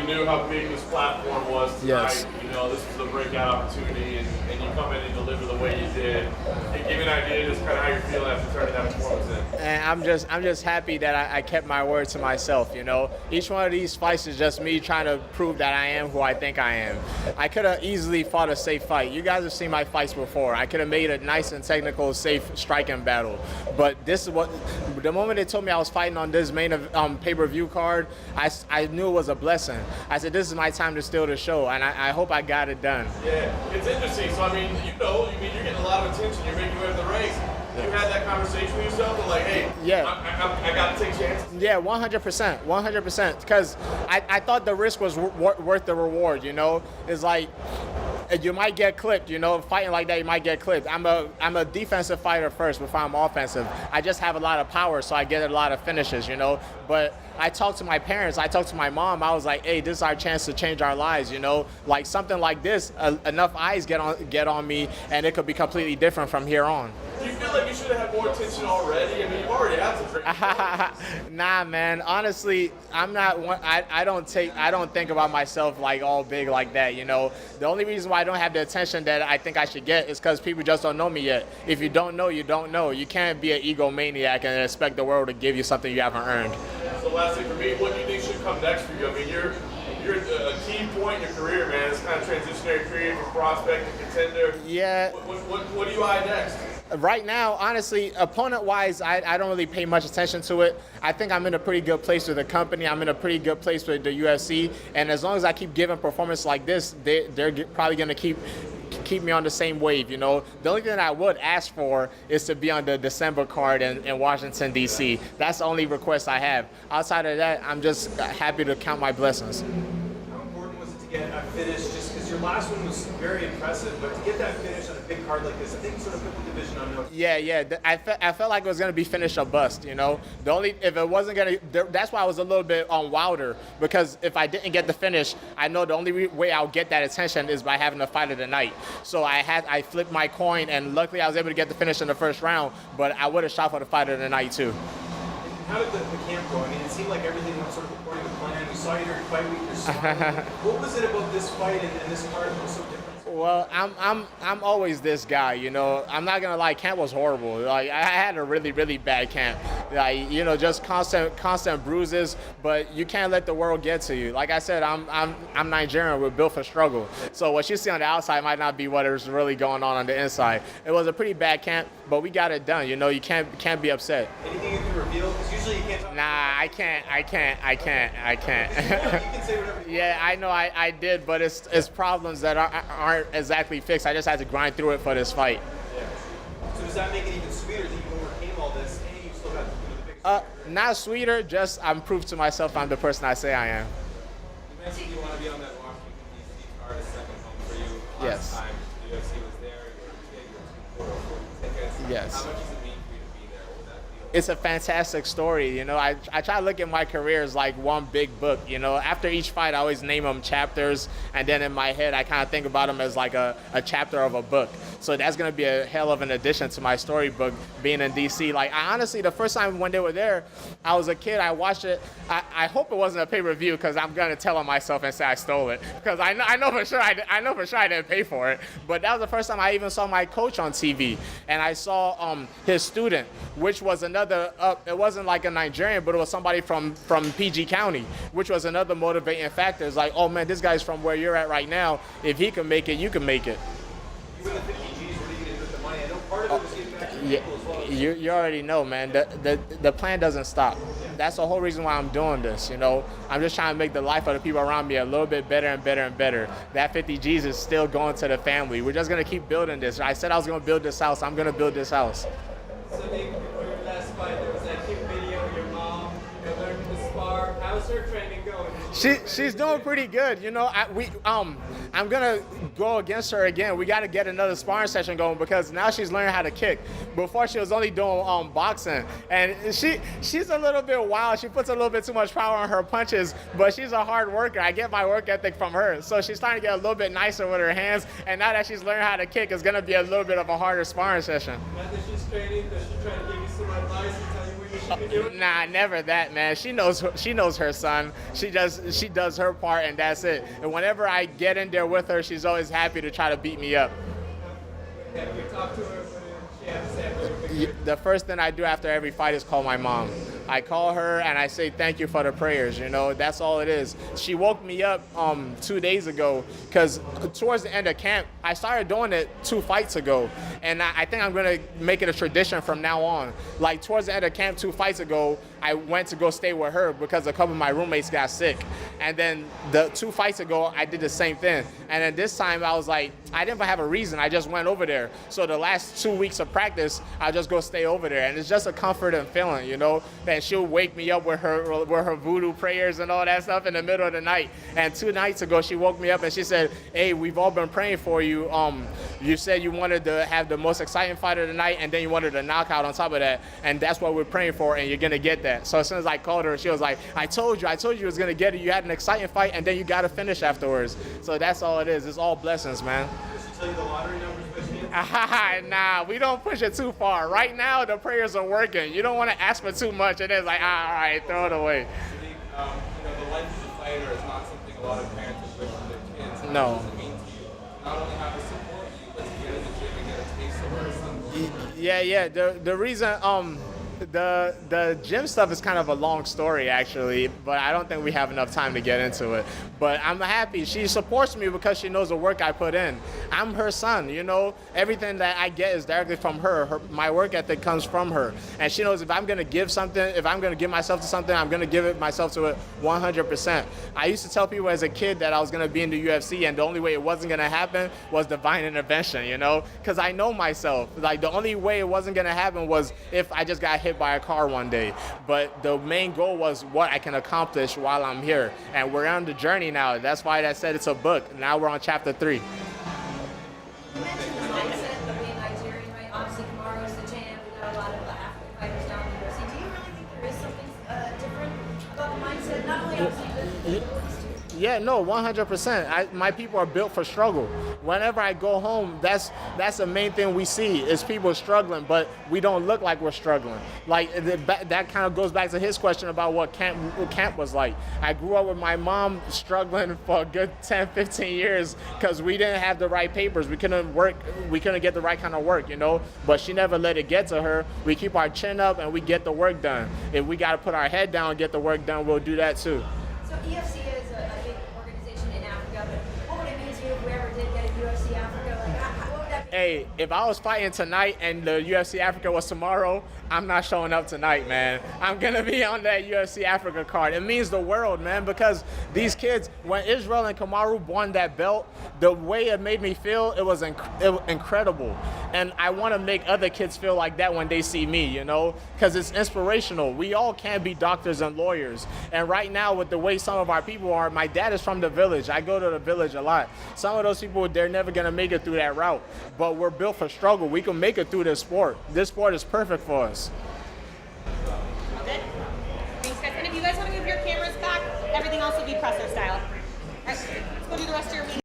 knew how big this platform was tonight. Yes. You know, this was a breakout opportunity, and you come in and deliver the way you did. And give me an idea just kind of how you're feeling after turning that performance in. And I'm just happy that I kept my word to myself, you know. Each one of these fights is just me trying to prove that I am who I think I am. I could have easily fought a safe fight. You guys have seen my fights before. I could have made a nice and technical, safe striking battle. But this is what, the moment they told me I was fighting on this main pay-per-view card, I knew it was a blessing. I said, this is my time to steal the show, and I hope I got it done. Yeah, it's interesting. So, I mean, you're getting a lot of attention. You're making your way to the race. You had that conversation with yourself, and like, hey, yeah, I got to take chances. Yeah, 100%. Because I thought the risk was worth the reward. You know, it's like you might get clipped. You know, fighting like that, you might get clipped. I'm a defensive fighter first before I'm offensive. I just have a lot of power, so I get a lot of finishes. You know, but I talked to my parents. I talked to my mom. I was like, hey, this is our chance to change our lives. You know, like something like this, enough eyes get on me, and it could be completely different from here on. Do you feel like you should have had more attention already? I mean, you already have some great. Nah, man. Honestly, I'm not one. I don't think about myself like all big like that. You know, the only reason why I don't have the attention that I think I should get is because people just don't know me yet. If you don't know, you don't know. You can't be an egomaniac and expect the world to give you something you haven't earned. So last thing for me, what do you think should come next for you? I mean, you're a key point in your career, man. It's kind of transitionary career from prospect to contender. Yeah. What do you eye next? Right now, honestly, opponent-wise, I don't really pay much attention to it. I think I'm in a pretty good place with the company. I'm in a pretty good place with the UFC. And as long as I keep giving performance like this, they're probably going to keep me on the same wave, you know. The only thing I would ask for is to be on the December card in Washington, D.C. That's the only request I have. Outside of that, I'm just happy to count my blessings. How important was it to get a finish, just because your last one was very impressive, but to get that finish on a big card like this, I think sort of put the division on notice. Yeah. I felt like it was going to be finish or bust, you know. If it wasn't going to, that's why I was a little bit on Wilder, because if I didn't get the finish, I know the only way I'll get that attention is by having the fight of the night. So I flipped my coin, and luckily I was able to get the finish in the first round, but I would have shot for the fight of the night too. How did the camp go? I mean, it seemed like everything went sort of according to plan. We saw you during fight week. You're smiling. What was it about this fight and this card that was so different? Well, I'm always this guy, you know. I'm not gonna lie, camp was horrible. Like I had a really bad camp. Like, you know, just constant bruises. But you can't let the world get to you. Like I said, I'm Nigerian. We're built for struggle. So what you see on the outside might not be what is really going on the inside. It was a pretty bad camp, but we got it done. You know, you can't be upset. Anything you can reveal? Because usually you can't talk. Nah, I can't. You can say whatever. Yeah, I know I did, but it's problems that aren't exactly fixed. I just had to grind through it for this fight. Yeah. So does that make it even sweeter that you overcame all this and you still got the biggest? Not sweeter, just I'm proof to myself I'm the person I say I am. You mentioned you want to be on that Washington D.C. card, a second home for you. Yes. Last time the UFC was there, you were big, you were 2 tickets. Yes. How much does it mean for you to be there? What would that feel? It's a fantastic story, you know. I try to look at my career as like one big book, you know. After each fight, I always name them chapters, and then in my head, I kind of think about them as like a chapter of a book. So that's going to be a hell of an addition to my storybook, being in D.C. Like, honestly, the first time when they were there, I was a kid. I watched it. I hope it wasn't a pay-per-view, because I'm going to tell on myself and say I stole it, because I know for sure I didn't pay for it. But that was the first time I even saw my coach on TV, and I saw his student, which was another. It wasn't like a Nigerian, but it was somebody from PG County, which was another motivating factor. It's like, oh man, this guy's from where you're at right now. If he can make it, you can make it. You win the 50 G's, what are you going to do with the money? I know part of it was getting back to the people as well. You already know, man. The plan doesn't stop. That's the whole reason why I'm doing this, you know. I'm just trying to make the life of the people around me a little bit better and better and better. That 50 G's is still going to the family. We're just going to keep building this. I said I was going to build this house. I'm going to build this house. Sodiq, before your last fight, there was that cute video of your mom learning to spar. How's her training going? She's doing pretty good. You know, I'm gonna go against her again. We got to get another sparring session going, because now she's learning how to kick. Before she was only doing boxing, and she's a little bit wild. She puts a little bit too much power on her punches, but she's a hard worker. I get my work ethic from her, so she's starting to get a little bit nicer with her hands. And now that she's learning how to kick, it's gonna be a little bit of a harder sparring session. Now that she's training, does she try to give you some advice and tell you where you Nah, never that, man. She knows her son. She does her part, and that's it. And whenever I get in there with her, she's always happy to try to beat me up. Have you talked to her? What did she have to say about your victory? The first thing I do after every fight is call my mom. I call her and I say thank you for the prayers. You know, that's all it is. She woke me up 2 days ago because towards the end of camp, I started doing it 2 fights ago, and I think I'm gonna make it a tradition from now on. Like towards the end of camp 2 fights ago, I went to go stay with her because a couple of my roommates got sick, and then the 2 fights ago I did the same thing. And then this time I was like, I didn't have a reason. I just went over there. So the last 2 weeks of practice, I'll just go stay over there, and it's just a comforting feeling, you know. And she'll wake me up with her voodoo prayers and all that stuff in the middle of the night. And 2 nights ago, she woke me up and she said, "Hey, we've all been praying for you. You said you wanted to have the most exciting fight of the night, and then you wanted a knockout on top of that, and that's what we're praying for, and you're gonna get that." So as soon as I called her, she was like, I told you you was gonna get it. You had an exciting fight, and then you gotta finish afterwards. So that's all it is. It's all blessings, man. Does she tell you the lottery numbers by chance? Nah, we don't push it too far. Right now, the prayers are working. You don't want to ask for too much, and it's like, all right, throw it away. Sodiq, the life of a fighter is not something a lot of parents wish for their kids. No. What does it mean to you? Not only have to support you, but to get in the gym and get a taste of what it's like. Yeah. The reason the gym stuff is kind of a long story actually, but I don't think we have enough time to get into it. But I'm happy. She supports me because she knows the work I put in. I'm her son, you know. Everything that I get is directly from her. My work ethic comes from her. And she knows if I'm going to give something, if I'm going to give myself to something, I'm going to give myself to it 100%. I used to tell people as a kid that I was going to be in the UFC, and the only way it wasn't going to happen was divine intervention, you know, because I know myself. Like, the only way it wasn't going to happen was if I just got hit by a car one day. But the main goal was what I can accomplish while I'm here. And we're on the journey now. That's why I said it's a book. Now we're on chapter 3. You mentioned the mindset of being Nigerian, right? Obviously, Kamaru's the champ. We've got a lot of African fighters down in the UFC. Do you really think there is something different about the mindset? Not only obviously the Yeah, no, 100%. My people are built for struggle. Whenever I go home, that's the main thing we see is people struggling, but we don't look like we're struggling. Like that kind of goes back to his question about what camp was like. I grew up with my mom struggling for a good 10, 15 years because we didn't have the right papers. We couldn't get the right kind of work, you know. But she never let it get to her. We keep our chin up and we get the work done. If we got to put our head down and get the work done, we'll do that too. So UFC is a big organization in Africa, but what would it mean to you if we ever did get a UFC Africa? Like, what would that be? Hey, if I was fighting tonight and the UFC Africa was tomorrow, I'm not showing up tonight, man. I'm gonna be on that UFC Africa card. It means the world, man, because these kids, when Israel and Kamaru won that belt, the way it made me feel, it was incredible. And I want to make other kids feel like that when they see me, you know, because it's inspirational. We all can't be doctors and lawyers. And right now, with the way some of our people are, my dad is from the village. I go to the village a lot. Some of those people, they're never gonna make it through that route. But we're built for struggle. We can make it through this sport. This sport is perfect for us. Good. Thanks, guys. And if you guys want to move your cameras back, everything else will be presser style. All right, let's go do the rest of your week.